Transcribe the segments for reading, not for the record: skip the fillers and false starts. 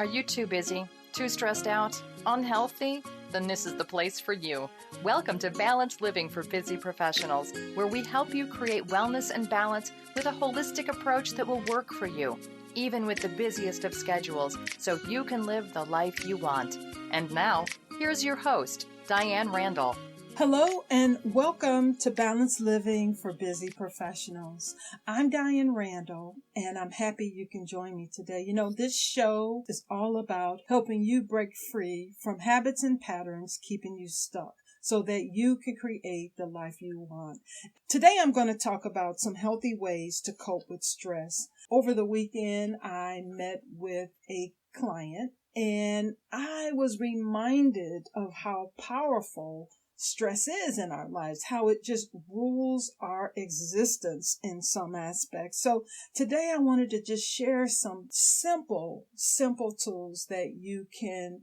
Are you too busy, too stressed out, unhealthy? Then this is the place for you. Welcome to Balanced Living for Busy Professionals, where we help you create wellness and balance with a holistic approach that will work for you, even with the busiest of schedules, so you can live the life you want. And now, here's your host, Diane Randall. Hello and welcome to Balanced Living for Busy Professionals. I'm Diane Randall and I'm happy you can join me today. You know, this show is all about helping you break free from habits and patterns keeping you stuck so that you can create the life you want. Today I'm going to talk about some healthy ways to cope with stress. Over the weekend, I met with a client and I was reminded of how powerful stress is in our lives, how it just rules our existence in some aspects. So today I wanted to just share some simple tools that you can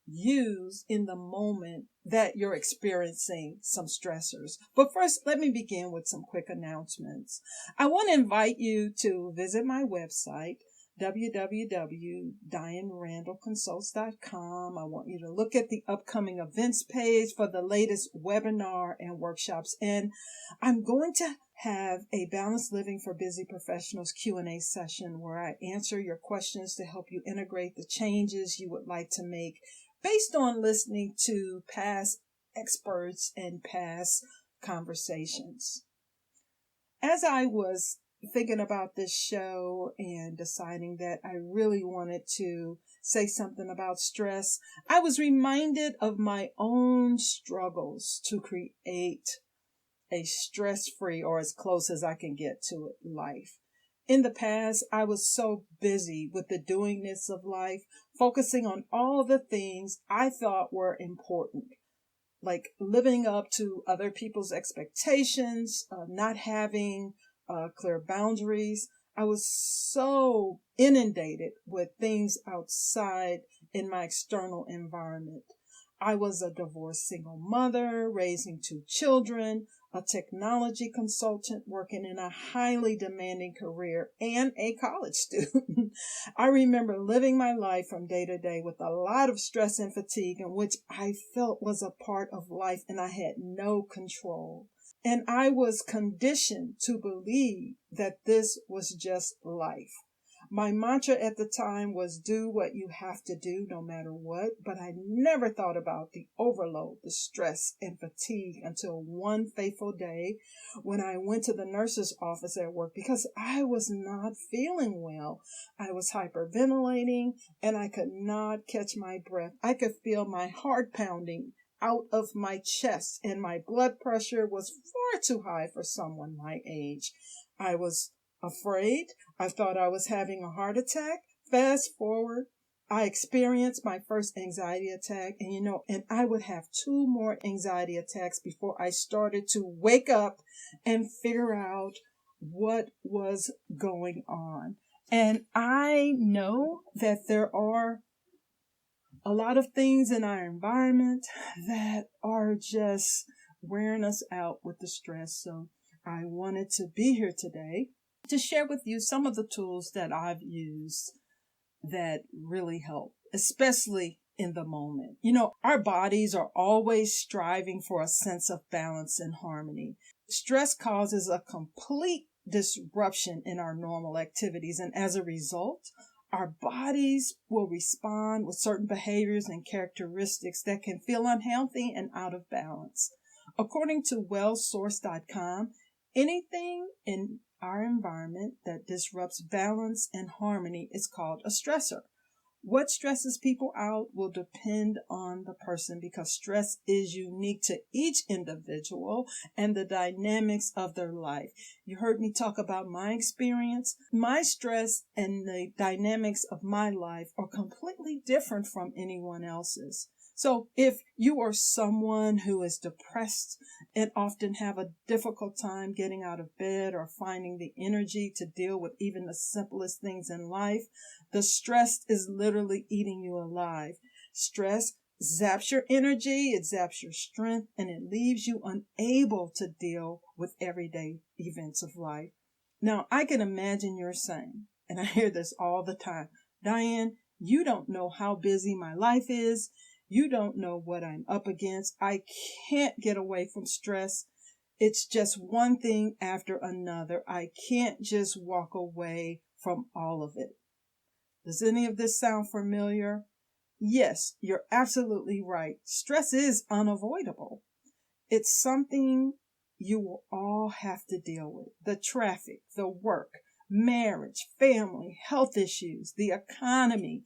use in the moment that you're experiencing some stressors. But first, let me begin with some quick announcements. I want to invite you to visit my website, www.dianerandallconsults.com. I want you to look at the upcoming events page for the latest webinar and workshops. And I'm going to have a Balanced Living for Busy Professionals Q&A session where I answer your questions to help you integrate the changes you would like to make based on listening to past experts and past conversations. As I was thinking about this show and deciding that I really wanted to say something about stress, I was reminded of my own struggles to create a stress-free, or as close as I can get to it, life. In the past, I was so busy with the doingness of life, focusing on all the things I thought were important, like living up to other people's expectations, not having clear boundaries. I was so inundated with things outside in my external environment. I was a divorced single mother, raising 2 children, a technology consultant working in a highly demanding career, and a college student. I remember living my life from day to day with a lot of stress and fatigue, in which I felt was a part of life and I had no control. And I was conditioned to believe that this was just life. My mantra at the time was do what you have to do no matter what, but I never thought about the overload, the stress and fatigue until one fateful day when I went to the nurse's office at work because I was not feeling well. I was hyperventilating and I could not catch my breath. I could feel my heart pounding out of my chest and my blood pressure was far too high for someone my age. I was afraid. I thought I was having a heart attack. Fast forward, I experienced my first anxiety attack and I would have 2 more anxiety attacks before I started to wake up and figure out what was going on. And I know that there are a lot of things in our environment that are just wearing us out with the stress. So I wanted to be here today to share with you some of the tools that I've used that really help, especially in the moment. You know, our bodies are always striving for a sense of balance and harmony. Stress causes a complete disruption in our normal activities, and as a result, our bodies will respond with certain behaviors and characteristics that can feel unhealthy and out of balance. According to wellsource.com, anything in our environment that disrupts balance and harmony is called a stressor. What stresses people out will depend on the person because stress is unique to each individual and the dynamics of their life. You heard me talk about my experience. My stress and the dynamics of my life are completely different from anyone else's. So if you are someone who is depressed and often have a difficult time getting out of bed or finding the energy to deal with even the simplest things in life, the stress is literally eating you alive. Stress zaps your energy, it zaps your strength, and it leaves you unable to deal with everyday events of life. Now, I can imagine you're saying, and I hear this all the time, Diane, You don't know how busy my life is. You don't know what I'm up against. I can't get away from stress. It's just one thing after another. I can't just walk away from all of it. Does any of this sound familiar? Yes, you're absolutely right. Stress is unavoidable. It's something you will all have to deal with. The traffic, the work, marriage, family, health issues, the economy,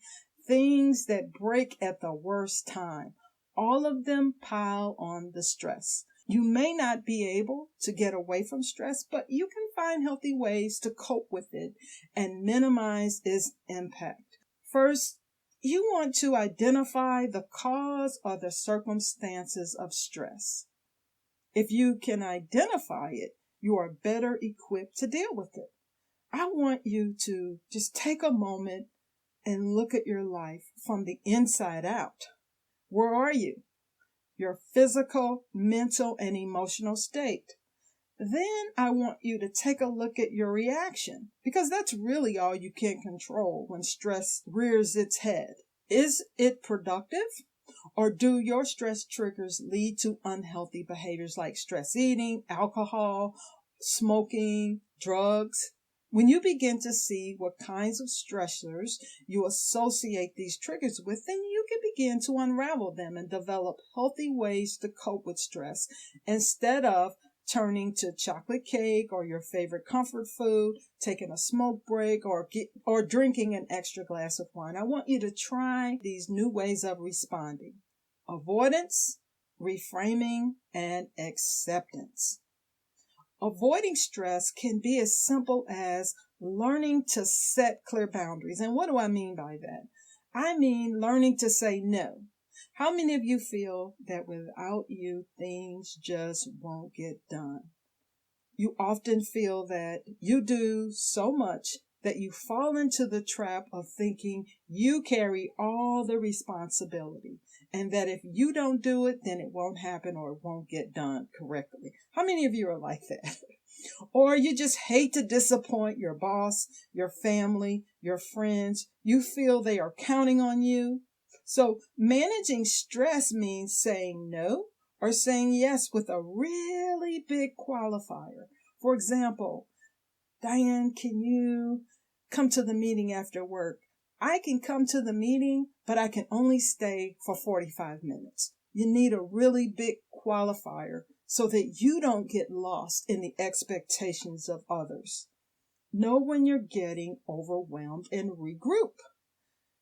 things that break at the worst time. All of them pile on the stress. You may not be able to get away from stress, but you can find healthy ways to cope with it and minimize its impact. First, you want to identify the cause or the circumstances of stress. If you can identify it, you are better equipped to deal with it. I want you to just take a moment and look at your life from the inside out. Where are you? Your physical, mental, and emotional state. Then I want you to take a look at your reaction, because that's really all you can control when stress rears its head. Is it productive? Or do your stress triggers lead to unhealthy behaviors like stress eating, alcohol, smoking, drugs? When you begin to see what kinds of stressors you associate these triggers with, then you can begin to unravel them and develop healthy ways to cope with stress instead of turning to chocolate cake or your favorite comfort food, taking a smoke break, or drinking an extra glass of wine. I want you to try these new ways of responding. Avoidance, reframing, and acceptance. Avoiding stress can be as simple as learning to set clear boundaries. And what do I mean by that? I mean learning to say no. How many of you feel that without you, things just won't get done? You often feel that you do so much that you fall into the trap of thinking you carry all the responsibility and that if you don't do it, then it won't happen or it won't get done correctly. How many of you are like that? Or you just hate to disappoint your boss, your family, your friends. You feel they are counting on you. So managing stress means saying no or saying yes with a really big qualifier. For example, Diane, can you come to the meeting after work? I can come to the meeting, but I can only stay for 45 minutes. You need a really big qualifier so that you don't get lost in the expectations of others. Know when you're getting overwhelmed and regroup.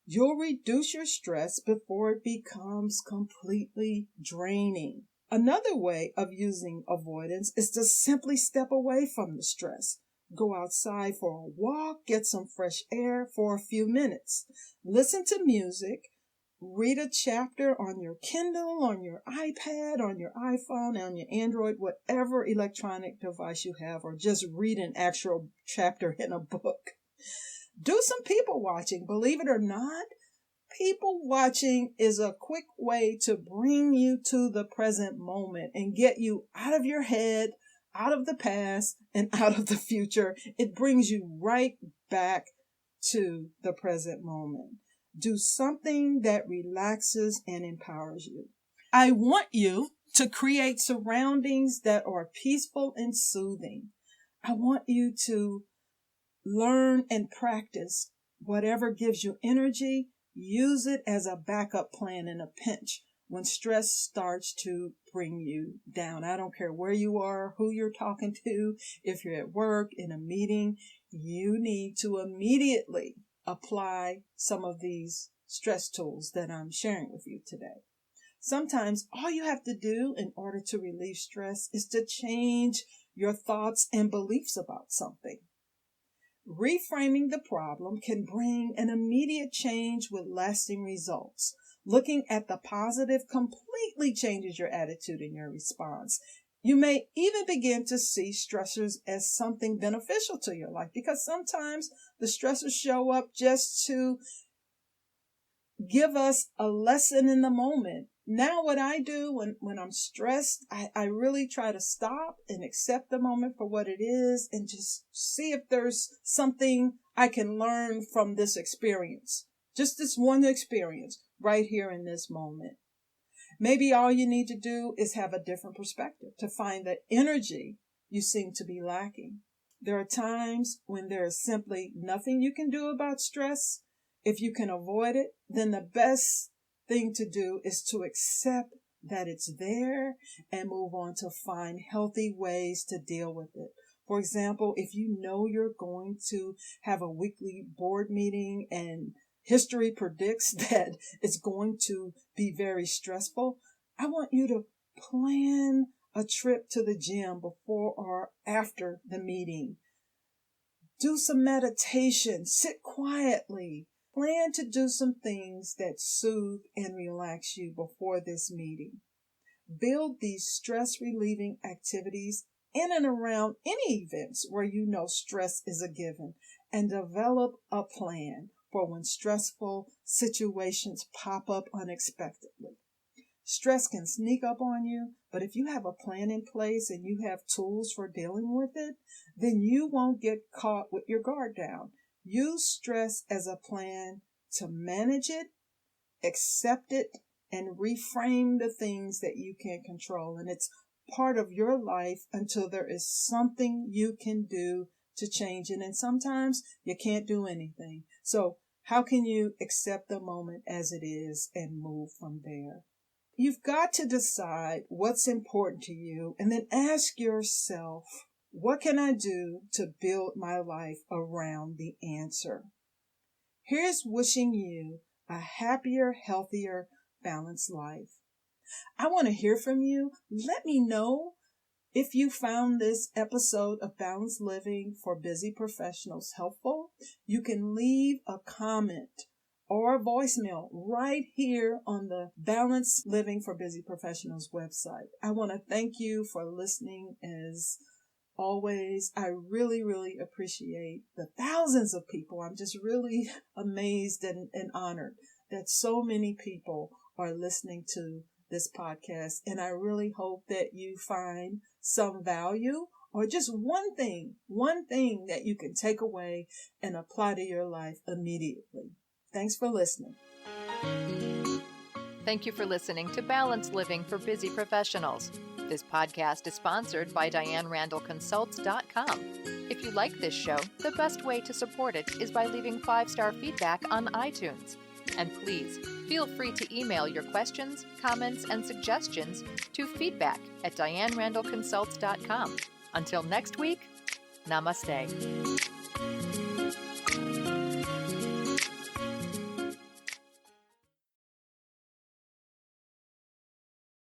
You'll reduce your stress before it becomes completely draining. Another way of using avoidance is to simply step away from the stress. Go outside for a walk, get some fresh air for a few minutes. Listen to music, read a chapter on your Kindle, on your iPad, on your iPhone, on your Android, whatever electronic device you have, or just read an actual chapter in a book. Do some people watching. Believe it or not, people watching is a quick way to bring you to the present moment and get you out of your head, out of the past, and out of the future. It brings you right back to the present moment. Do something that relaxes and empowers you. I want you to create surroundings that are peaceful and soothing. I want you to learn and practice whatever gives you energy. Use it as a backup plan in a pinch when stress starts to bring you down. I don't care where you are, who you're talking to, if you're at work, in a meeting, you need to immediately apply some of these stress tools that I'm sharing with you today. Sometimes all you have to do in order to relieve stress is to change your thoughts and beliefs about something. Reframing the problem can bring an immediate change with lasting results. Looking at the positive completely changes your attitude and your response. You may even begin to see stressors as something beneficial to your life, because sometimes the stressors show up just to give us a lesson in the moment. Now what I do when I'm stressed, I really try to stop and accept the moment for what it is and just see if there's something I can learn from this experience. Just this one experience right here in this moment. Maybe all you need to do is have a different perspective to find the energy you seem to be lacking. There are times when there is simply nothing you can do about stress. If you can avoid it, then the best thing to do is to accept that it's there and move on to find healthy ways to deal with it. For example, if you know you're going to have a weekly board meeting and history predicts that it's going to be very stressful, I want you to plan a trip to the gym before or after the meeting. Do some meditation, sit quietly. Plan to do some things that soothe and relax you before this meeting. Build these stress-relieving activities in and around any events where you know stress is a given, and develop a plan for when stressful situations pop up unexpectedly. Stress can sneak up on you, but if you have a plan in place and you have tools for dealing with it, then you won't get caught with your guard down. Use stress as a plan to manage it, accept it, and reframe the things that you can't control. And it's part of your life until there is something you can do to change it. And sometimes you can't do anything. So how can you accept the moment as it is and move from there? You've got to decide what's important to you and then ask yourself, what can I do to build my life around the answer? Here's wishing you a happier, healthier, balanced life. I want to hear from you. Let me know if you found this episode of Balanced Living for Busy Professionals helpful. You can leave a comment or a voicemail right here on the Balanced Living for Busy Professionals website. I want to thank you for listening as always. I really, really appreciate the thousands of people. I'm just really amazed and honored that so many people are listening to this podcast. And I really hope that you find some value or just one thing that you can take away and apply to your life immediately. Thanks for listening. Thank you for listening to Balanced Living for Busy Professionals. This podcast is sponsored by DianeRandallConsults.com. If you like this show, the best way to support it is by leaving 5-star feedback on iTunes. And please, feel free to email your questions, comments, and suggestions to feedback@DianeRandallConsults.com. Until next week, namaste.